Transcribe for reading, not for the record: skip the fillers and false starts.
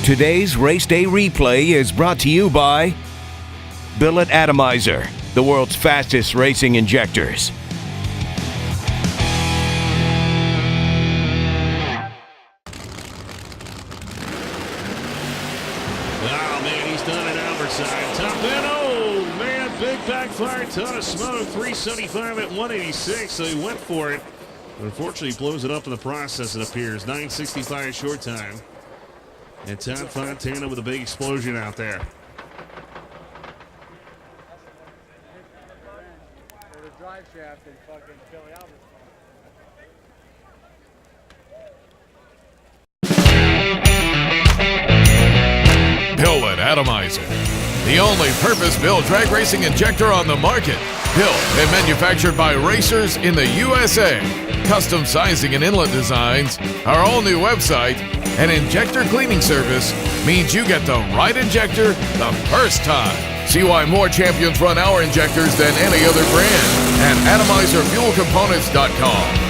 Today's race day replay is brought to you by Billet Atomizer, the world's fastest racing injectors. Oh, man, he's done it outside. Top end. Oh, man, big backfire. Ton of smoke. 375 at 186, so he went for it. Unfortunately, he blows it up in the process, it appears. 965 short time. And Todd Fontana with a big explosion out there. The drive shaft and fucking Billy Albert's Billet Atomizer, the only purpose-built drag racing injector on the market. Built and manufactured by racers in the USA. Custom sizing and inlet designs, our all-new website, and injector cleaning service means you get the right injector the first time. See why more champions run our injectors than any other brand at AtomizerFuelComponents.com.